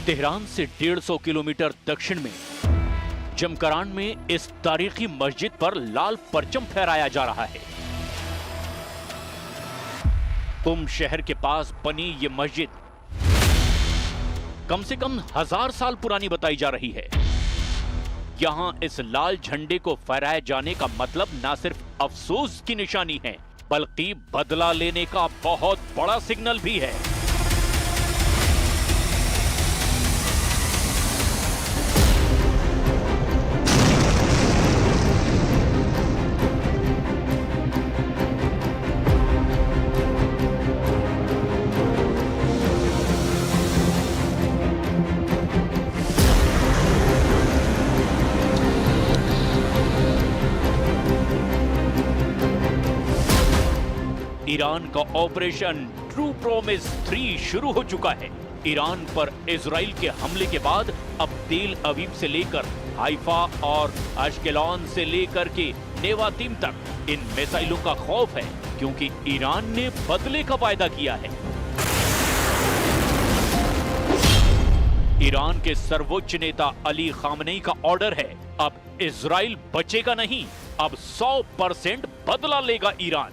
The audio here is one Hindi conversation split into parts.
तेहरान से 150 किलोमीटर दक्षिण में जमकरान में इस तारीखी मस्जिद पर लाल परचम फहराया जा रहा है। कुम शहर के पास बनी ये मस्जिद कम से कम 1000 साल पुरानी बताई जा रही है। यहां इस लाल झंडे को फहराए जाने का मतलब ना सिर्फ अफसोस की निशानी है, बल्कि बदला लेने का बहुत बड़ा सिग्नल भी है। ईरान का ऑपरेशन ट्रू प्रॉमिस 3 शुरू हो चुका है। ईरान पर इजराइल के हमले के बाद अब तेल अवीव से लेकर हाइफा और अशकेलॉन से लेकर के नेवातिम तक इन मिसाइलों का खौफ है, क्योंकि ईरान ने बदले का वायदा किया है। ईरान के सर्वोच्च नेता अली खामनेई का ऑर्डर है, अब इजराइल बचेगा नहीं, अब 100% बदला लेगा ईरान।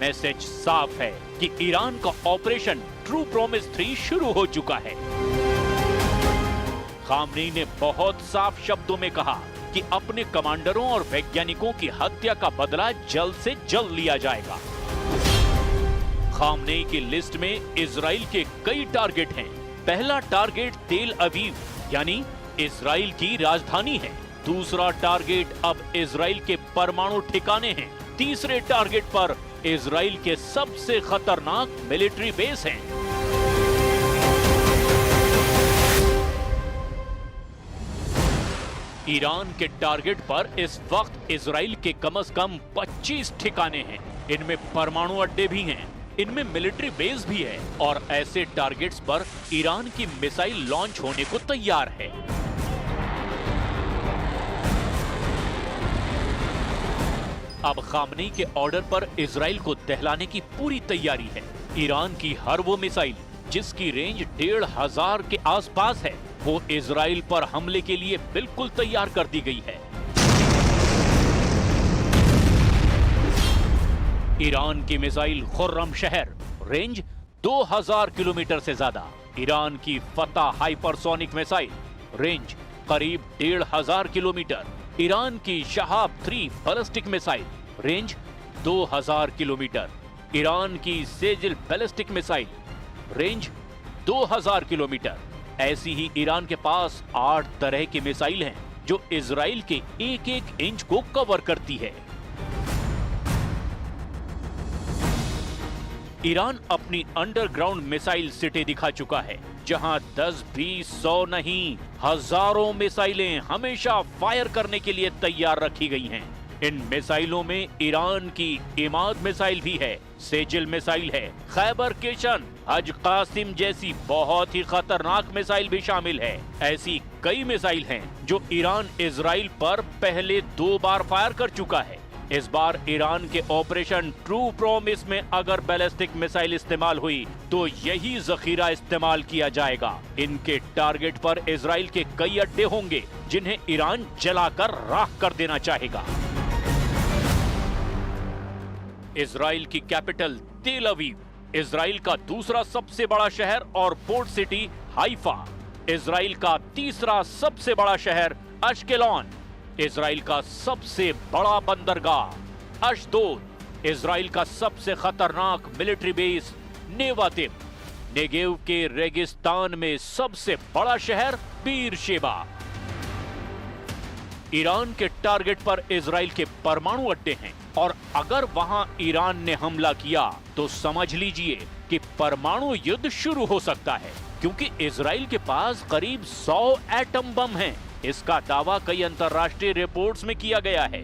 मैसेज साफ है कि ईरान का ऑपरेशन ट्रू प्रॉमिस 3 शुरू हो चुका है। खामनेई ने बहुत साफ शब्दों में कहा कि अपने कमांडरों और वैज्ञानिकों की हत्या का बदला जल्द से जल्द लिया जाएगा। खामनेई की लिस्ट में इजराइल के कई टारगेट हैं। पहला टारगेट तेल अवीव यानी इजराइल की राजधानी है। दूसरा टारगेट अब इजराइल के परमाणु ठिकाने हैं। तीसरे टारगेट पर इजराइल के सबसे खतरनाक मिलिट्री बेस हैं। ईरान के टारगेट पर इस वक्त इजराइल के कम से कम 25 ठिकाने हैं। इनमें परमाणु अड्डे भी हैं, इनमें मिलिट्री बेस भी है और ऐसे टारगेट्स पर ईरान की मिसाइल लॉन्च होने को तैयार है। अब खामनेई के ऑर्डर पर इजराइल को दहलाने की पूरी तैयारी है। ईरान की हर वो मिसाइल जिसकी रेंज 1500 के आसपास है, वो इजराइल पर हमले के लिए बिल्कुल तैयार कर दी गई है। ईरान की मिसाइल खुर्रम शहर, रेंज 2000 किलोमीटर से ज्यादा। ईरान की फतह हाइपरसोनिक मिसाइल, रेंज करीब 1500 किलोमीटर। ईरान की Shahab 3 ballistic missile, range 2000 kilometre. Iran की Sejjil ballistic missile, range 2000 kilometre. ऐसी ही ईरान के पास 8 तरह की मिसाइल हैं जो इजराइल के एक एक इंच को कवर करती है। ईरान अपनी अंडरग्राउंड मिसाइल सिटी दिखा चुका है, जहां 10, 20, 100 नहीं, हजारों मिसाइलें हमेशा फायर करने के लिए तैयार रखी गई हैं। इन मिसाइलों में ईरान की इमाद मिसाइल भी है, सेजिल मिसाइल है, खैबर केशन, हज कासिम जैसी बहुत ही खतरनाक मिसाइल भी शामिल है। ऐसी कई मिसाइल हैं जो ईरान इजराइल पर पहले 2 बार फायर कर चुका है। इस बार ईरान के ऑपरेशन ट्रू प्रॉमिस में अगर बैलिस्टिक मिसाइल इस्तेमाल हुई तो यही जखीरा इस्तेमाल किया जाएगा। इनके टारगेट पर इजराइल के कई अड्डे होंगे जिन्हें ईरान जलाकर राख कर देना चाहेगा। इजराइल की कैपिटल तेल अवीव, इजराइल का दूसरा सबसे बड़ा शहर और पोर्ट सिटी हाइफा, इजराइल का तीसरा सबसे बड़ा शहर अशकेलॉन, इजराइल का सबसे बड़ा बंदरगाह अशदोद, इजराइल का सबसे खतरनाक मिलिट्री बेस नेवातिम, नेगेव के रेगिस्तान में सबसे बड़ा शहर बीरशेबा। ईरान के टारगेट पर इजराइल के परमाणु अड्डे हैं और अगर वहां ईरान ने हमला किया तो समझ लीजिए कि परमाणु युद्ध शुरू हो सकता है, क्योंकि इजराइल के पास करीब 100 एटम बम हैं। इसका दावा कई अंतर्राष्ट्रीय रिपोर्ट्स में किया गया है।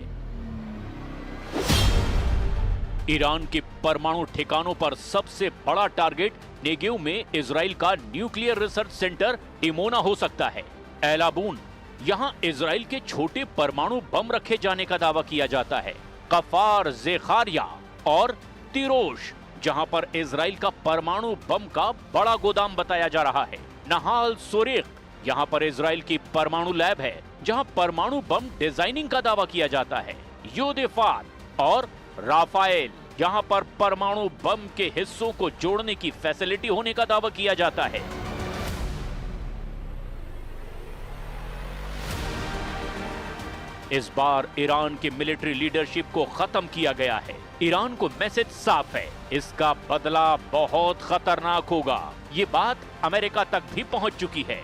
ईरान के परमाणु ठिकानों पर सबसे बड़ा टारगेट नेगेव में इजराइल का न्यूक्लियर रिसर्च सेंटर डिमोना हो सकता है। एलाबून, यहाँ इजराइल के छोटे परमाणु बम रखे जाने का दावा किया जाता है। कफार ज़ेखारिया और तिरोश, जहां पर इजराइल का परमाणु बम का बड़ा गोदाम बताया जा रहा है। नहाल सोरेख, यहाँ पर इजराइल की परमाणु लैब है जहां परमाणु बम डिजाइनिंग का दावा किया जाता है। योदेफात और राफाएल, यहाँ पर परमाणु बम के हिस्सों को जोड़ने की फैसिलिटी होने का दावा किया जाता है। इस बार ईरान की मिलिट्री लीडरशिप को खत्म किया गया है। ईरान को मैसेज साफ है, इसका बदला बहुत खतरनाक होगा। ये बात अमेरिका तक भी पहुंच चुकी है।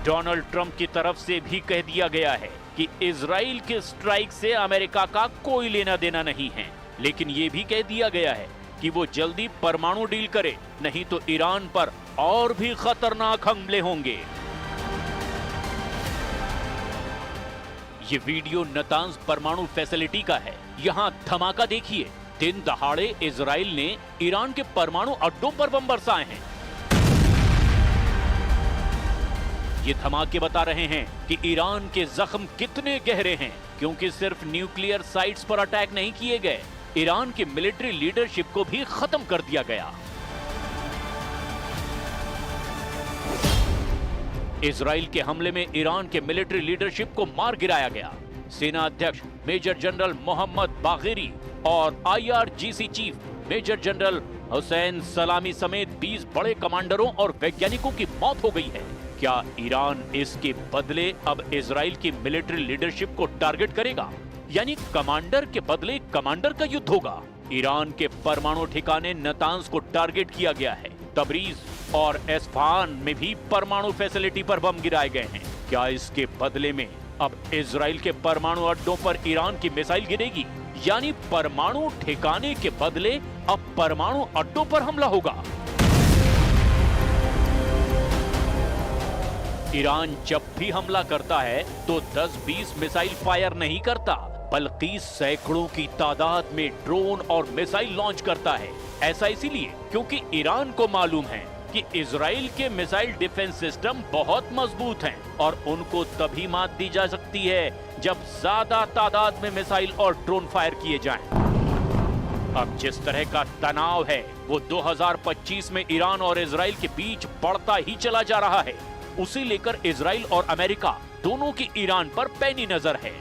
डोनाल्ड ट्रंप की तरफ से भी कह दिया गया है कि इजराइल के स्ट्राइक से अमेरिका का कोई लेना देना नहीं है, लेकिन यह भी कह दिया गया है कि वो जल्दी परमाणु डील करे, नहीं तो ईरान पर और भी खतरनाक हमले होंगे। ये वीडियो नतांज परमाणु फैसिलिटी का है। यहाँ धमाका देखिए। दिन दहाड़े इजराइल ने ईरान के परमाणु अड्डों पर बम बरसाए हैं। ये धमाके बता रहे हैं कि ईरान के जख्म कितने गहरे हैं, क्योंकि सिर्फ न्यूक्लियर साइट्स पर अटैक नहीं किए गए, ईरान की मिलिट्री लीडरशिप को भी खत्म कर दिया गया। इजराइल के हमले में ईरान के मिलिट्री लीडरशिप को मार गिराया गया। सेना अध्यक्ष मेजर जनरल मोहम्मद बागेरी और IRGC chief major general Hossein Salami समेत 20 बड़े कमांडरों और वैज्ञानिकों की मौत हो गई है। क्या ईरान इसके बदले अब इजराइल की मिलिट्री लीडरशिप को टारगेट करेगा? यानी कमांडर के बदले कमांडर का युद्ध होगा। ईरान के परमाणु ठिकाने नतांज को टारगेट किया गया है। तबरीज और एस्फहान में भी परमाणु फैसिलिटी पर बम गिराए गए हैं। क्या इसके बदले में अब इजराइल के परमाणु अड्डों पर ईरान की मिसाइल गिरेगी? यानी परमाणु ठिकाने के बदले अब परमाणु अड्डों पर हमला होगा। ईरान जब भी हमला करता है तो 10-20 मिसाइल फायर नहीं करता, बल्कि सैकड़ों की तादाद में ड्रोन और मिसाइल लॉन्च करता है। ऐसा इसीलिए क्योंकि ईरान को मालूम है कि इजराइल के मिसाइल डिफेंस सिस्टम बहुत मजबूत हैं और उनको तभी मात दी जा सकती है जब ज्यादा तादाद में मिसाइल और ड्रोन फायर किए जाएं। अब जिस तरह का तनाव है वो 2025 में ईरान और इजराइल के बीच बढ़ता ही चला जा रहा है। उसे लेकर इजराइल और अमेरिका दोनों की ईरान पर पैनी नजर है।